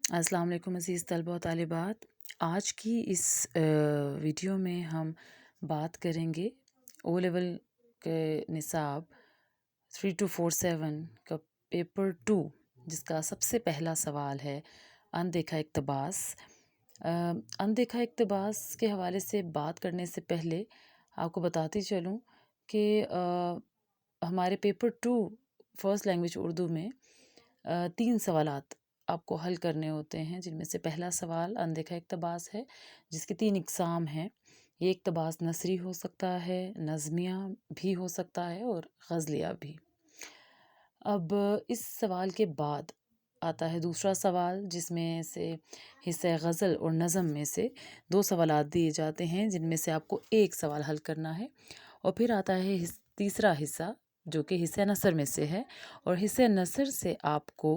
السلام علیکم عزیز طلبہ و طالبات۔ آج کی اس ویڈیو میں ہم بات کریں گے او لیول کے نصاب 3247 کا پیپر 2، جس کا سب سے پہلا سوال ہے اندیکھا اقتباس۔ اندیکھا اقتباس کے حوالے سے بات کرنے سے پہلے آپ کو بتاتی چلوں کہ ہمارے پیپر 2 فرسٹ لینگویج اردو میں 3 سوالات آپ کو حل کرنے ہوتے ہیں، جن میں سے پہلا سوال اندیکھا اقتباس ہے، جس کے 3 اقسام ہیں۔ یہ اقتباس نثری ہو سکتا ہے، نظمیہ بھی ہو سکتا ہے اور غزلیہ بھی۔ اب اس سوال کے بعد آتا ہے دوسرا سوال، جس میں سے حصہ غزل اور نظم میں سے 2 سوالات دیے جاتے ہیں، جن میں سے آپ کو ایک سوال حل کرنا ہے۔ اور پھر آتا ہے تیسرا حصہ، جو کہ حصہ نثر میں سے ہے، اور حصہ نثر سے آپ کو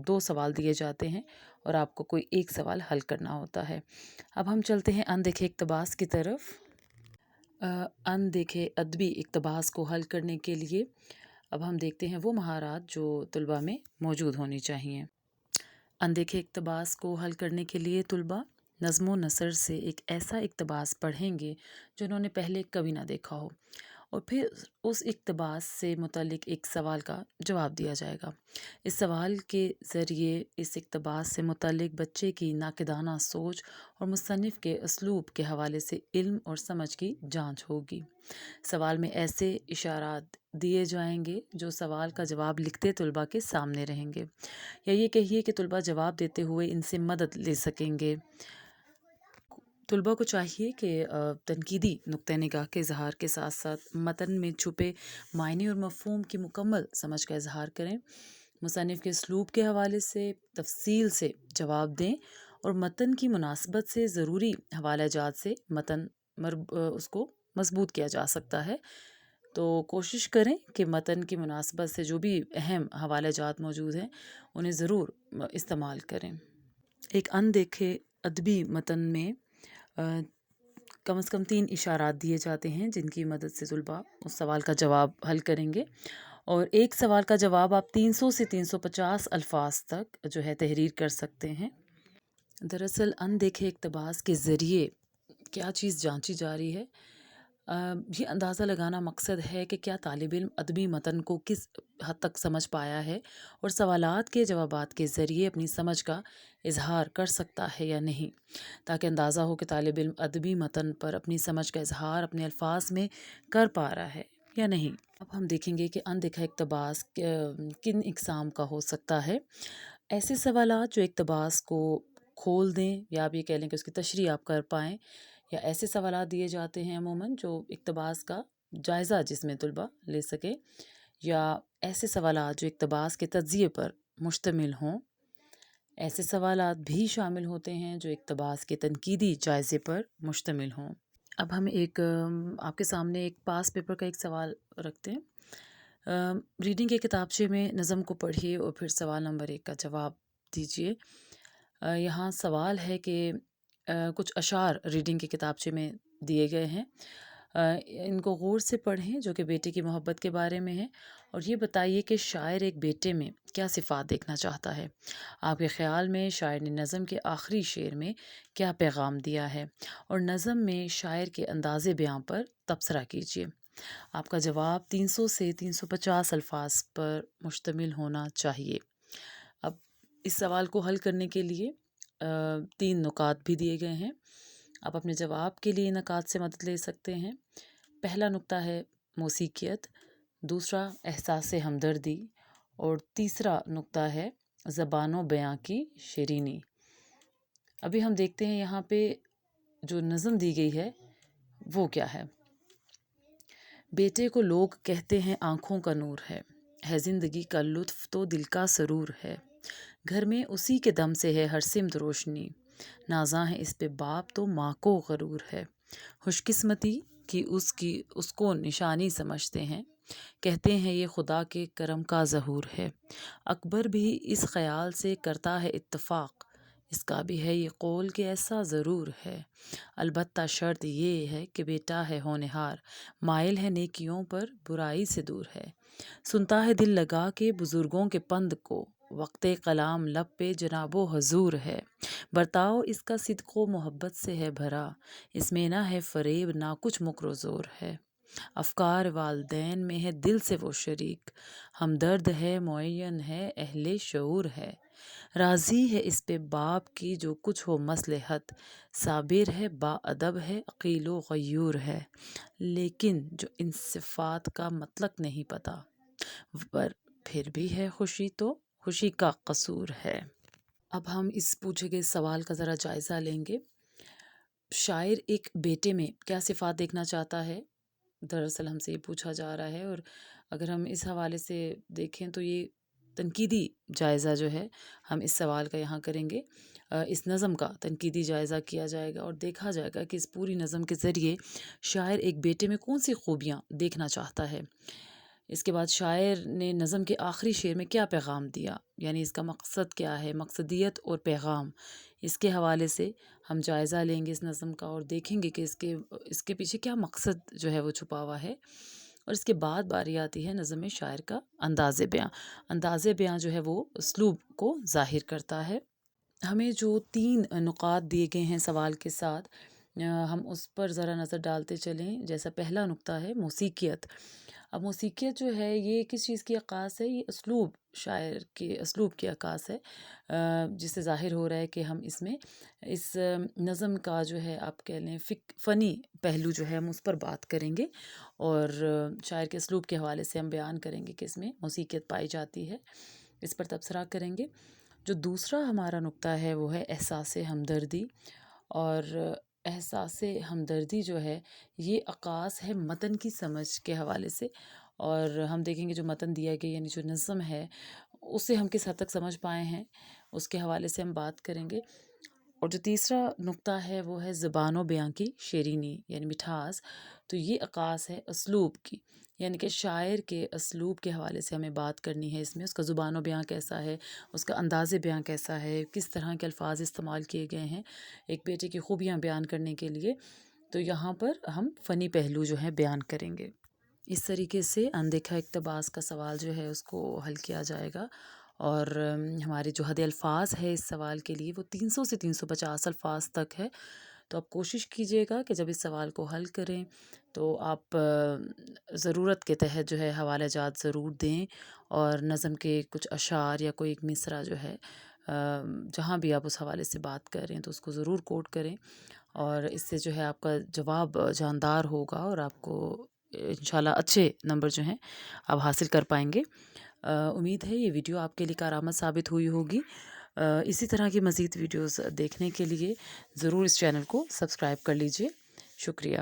2 سوال دیے جاتے ہیں اور آپ کو کوئی ایک سوال حل کرنا ہوتا ہے۔ اب ہم چلتے ہیں اندیکھے اقتباس کی طرف۔ اندیکھے ادبی اقتباس کو حل کرنے کے لیے اب ہم دیکھتے ہیں وہ مہارات جو طلباء میں موجود ہونی چاہیے۔ اندیکھے اقتباس کو حل کرنے کے لیے طلباء نظم و نثر سے ایک ایسا اقتباس پڑھیں گے جو انہوں نے پہلے کبھی نہ دیکھا ہو، اور پھر اس اقتباس سے متعلق ایک سوال کا جواب دیا جائے گا۔ اس سوال کے ذریعے اس اقتباس سے متعلق بچے کی ناقدانہ سوچ اور مصنف کے اسلوب کے حوالے سے علم اور سمجھ کی جانچ ہوگی۔ سوال میں ایسے اشارات دیے جائیں گے جو سوال کا جواب لکھتے طلباء کے سامنے رہیں گے، یا یہ کہیے کہ طلباء جواب دیتے ہوئے ان سے مدد لے سکیں گے۔ طلباء کو چاہیے کہ تنقیدی نقطہ نگاہ کے اظہار کے ساتھ ساتھ متن میں چھپے معنی اور مفہوم کی مکمل سمجھ کا اظہار کریں، مصنف کے اسلوب کے حوالے سے تفصیل سے جواب دیں، اور متن کی مناسبت سے ضروری حوالہ جات سے متن اس کو مضبوط کیا جا سکتا ہے۔ تو کوشش کریں کہ متن کی مناسبت سے جو بھی اہم حوالہ جات موجود ہیں انہیں ضرور استعمال کریں۔ ایک اندیکھے ادبی متن میں کم از کم 3 اشارات دیے جاتے ہیں جن کی مدد سے طلباء اس سوال کا جواب حل کریں گے، اور ایک سوال کا جواب آپ 300 سے 350 الفاظ تک جو ہے تحریر کر سکتے ہیں۔ دراصل اندیکھے اقتباس کے ذریعے کیا چیز جانچی جا رہی ہے، یہ اندازہ لگانا مقصد ہے کہ کیا طالب علم ادبی متن کو کس حد تک سمجھ پایا ہے اور سوالات کے جوابات کے ذریعے اپنی سمجھ کا اظہار کر سکتا ہے یا نہیں، تاکہ اندازہ ہو کہ طالب علم ادبی متن پر اپنی سمجھ کا اظہار اپنے الفاظ میں کر پا رہا ہے یا نہیں۔ اب ہم دیکھیں گے کہ اندیکھا اقتباس کن اقسام کا ہو سکتا ہے۔ ایسے سوالات جو اقتباس کو کھول دیں، یا آپ یہ کہہ لیں کہ اس کی تشریح آپ کر پائیں، یا ایسے سوالات دیے جاتے ہیں عموماً جو اقتباس کا جائزہ جس میں طلباء لے سکیں، یا ایسے سوالات جو اقتباس کے تجزیے پر مشتمل ہوں۔ ایسے سوالات بھی شامل ہوتے ہیں جو اقتباس کے تنقیدی جائزے پر مشتمل ہوں۔ اب ہم آپ کے سامنے ایک پاس پیپر کا ایک سوال رکھتے ہیں۔ ریڈنگ کے کتابچے میں نظم کو پڑھیے اور پھر سوال نمبر 1 کا جواب دیجیے۔ یہاں سوال ہے کہ کچھ اشعار ریڈنگ کے کتابچے میں دیے گئے ہیں، ان کو غور سے پڑھیں، جو کہ بیٹے کی محبت کے بارے میں ہے، اور یہ بتائیے کہ شاعر ایک بیٹے میں کیا صفات دیکھنا چاہتا ہے۔ آپ کے خیال میں شاعر نے نظم کے آخری شعر میں کیا پیغام دیا ہے، اور نظم میں شاعر کے انداز بیاں پر تبصرہ کیجیے۔ آپ کا جواب 300 سے 350 الفاظ پر مشتمل ہونا چاہیے۔ اب اس سوال کو حل کرنے کے لیے 3 نکات بھی دیے گئے ہیں۔ آپ اپنے جواب کے لیے نکات سے مدد لے سکتے ہیں۔ پہلا نکتہ ہے موسیقیت، دوسرا احساس ہمدردی، اور تیسرا نکتہ ہے زبان و بیاں کی شیرینی۔ ابھی ہم دیکھتے ہیں یہاں پہ جو نظم دی گئی ہے وہ کیا ہے۔ بیٹے کو لوگ کہتے ہیں آنکھوں کا نور ہے زندگی کا لطف تو دل کا سرور ہے، گھر میں اسی کے دم سے ہے ہر سمت روشنی، نازاں ہے اس پہ باپ تو ماں کو غرور ہے، خوش قسمتی کی اس کو نشانی سمجھتے ہیں، کہتے ہیں یہ خدا کے کرم کا ظہور ہے، اکبر بھی اس خیال سے کرتا ہے اتفاق، اس کا بھی ہے یہ قول کہ ایسا ضرور ہے، البتہ شرط یہ ہے کہ بیٹا ہے ہونہار، مائل ہے نیکیوں پر برائی سے دور ہے، سنتا ہے دل لگا کے بزرگوں کے پند کو، وقت کلام لب پہ جناب و حضور ہے، برتاؤ اس کا صدق و محبت سے ہے بھرا، اس میں نہ ہے فریب نہ کچھ مکر و زور ہے، افکار والدین میں ہے دل سے وہ شریک، ہمدرد ہے معین ہے اہل شعور ہے، راضی ہے اس پہ باپ کی جو کچھ ہو مصلحت، صابر ہے با ادب ہے عقیل و غیور ہے، لیکن جو ان صفات کا مطلق نہیں پتہ، پر پھر بھی ہے خوشی تو خوشی کا قصور ہے۔ اب ہم اس پوچھے گئے سوال کا ذرا جائزہ لیں گے۔ شاعر ایک بیٹے میں کیا صفات دیکھنا چاہتا ہے؟ دراصل ہم سے یہ پوچھا جا رہا ہے، اور اگر ہم اس حوالے سے دیکھیں تو یہ تنقیدی جائزہ جو ہے ہم اس سوال کا یہاں کریں گے۔ اس نظم کا تنقیدی جائزہ کیا جائے گا اور دیکھا جائے گا کہ اس پوری نظم کے ذریعے شاعر ایک بیٹے میں کون سی خوبیاں دیکھنا چاہتا ہے۔ اس کے بعد شاعر نے نظم کے آخری شعر میں کیا پیغام دیا، یعنی اس کا مقصد کیا ہے، مقصدیت اور پیغام، اس کے حوالے سے ہم جائزہ لیں گے اس نظم کا اور دیکھیں گے کہ اس کے پیچھے کیا مقصد جو ہے وہ چھپا ہوا ہے۔ اور اس کے بعد باری آتی ہے نظم میں شاعر کا انداز بیاں۔ انداز بیاں جو ہے وہ اسلوب کو ظاہر کرتا ہے۔ ہمیں جو 3 نقاط دیے گئے ہیں سوال کے ساتھ، ہم اس پر ذرا نظر ڈالتے چلیں۔ جیسا پہلا نقطہ ہے موسیقیت۔ اب موسیقیت جو ہے یہ کس چیز کی عکاس ہے؟ یہ اسلوب، شاعر کے اسلوب کی عکاس ہے، جس سے ظاہر ہو رہا ہے کہ ہم اس میں اس نظم کا جو ہے آپ کہہ لیں فنی پہلو جو ہے ہم اس پر بات کریں گے، اور شاعر کے اسلوب کے حوالے سے ہم بیان کریں گے کہ اس میں موسیقیت پائی جاتی ہے، اس پر تبصرہ کریں گے۔ جو دوسرا ہمارا نقطہ ہے وہ ہے احساس ہمدردی، اور احساس ہمدردی جو ہے یہ عکاس ہے متن کی سمجھ کے حوالے سے، اور ہم دیکھیں گے جو متن دیا گیا یعنی جو نظم ہے اسے ہم کس حد تک سمجھ پائے ہیں اس کے حوالے سے ہم بات کریں گے۔ اور جو تیسرا نقطہ ہے وہ ہے زبان و بیاں کی شیرینی یعنی مٹھاس، تو یہ عکاس ہے اسلوب کی، یعنی کہ شاعر کے اسلوب کے حوالے سے ہمیں بات کرنی ہے، اس میں اس کا زبان و بیاں کیسا ہے، اس کا انداز بیاں کیسا ہے، کس طرح کے الفاظ استعمال کیے گئے ہیں ایک بیٹے کی خوبیاں بیان کرنے کے لیے، تو یہاں پر ہم فنی پہلو جو ہے بیان کریں گے۔ اس طریقے سے اندیکھا اقتباس کا سوال جو ہے اس کو حل کیا جائے گا، اور ہمارے جو حد الفاظ ہے اس سوال کے لیے وہ 300 سے 350 الفاظ تک ہے، تو آپ کوشش کیجئے گا کہ جب اس سوال کو حل کریں تو آپ ضرورت کے تحت جو ہے حوالہ جات ضرور دیں، اور نظم کے کچھ اشعار یا کوئی ایک مصرع جو ہے جہاں بھی آپ اس حوالے سے بات کر رہے ہیں تو اس کو ضرور کوٹ کریں، اور اس سے جو ہے آپ کا جواب جاندار ہوگا اور آپ کو انشاءاللہ اچھے نمبر جو ہیں آپ حاصل کر پائیں گے۔ امید ہے یہ ویڈیو آپ کے لیے کارآمد ثابت ہوئی ہوگی۔ اسی طرح کی مزید ویڈیوز دیکھنے کے لیے ضرور اس چینل کو سبسکرائب کر لیجئے۔ شکریہ۔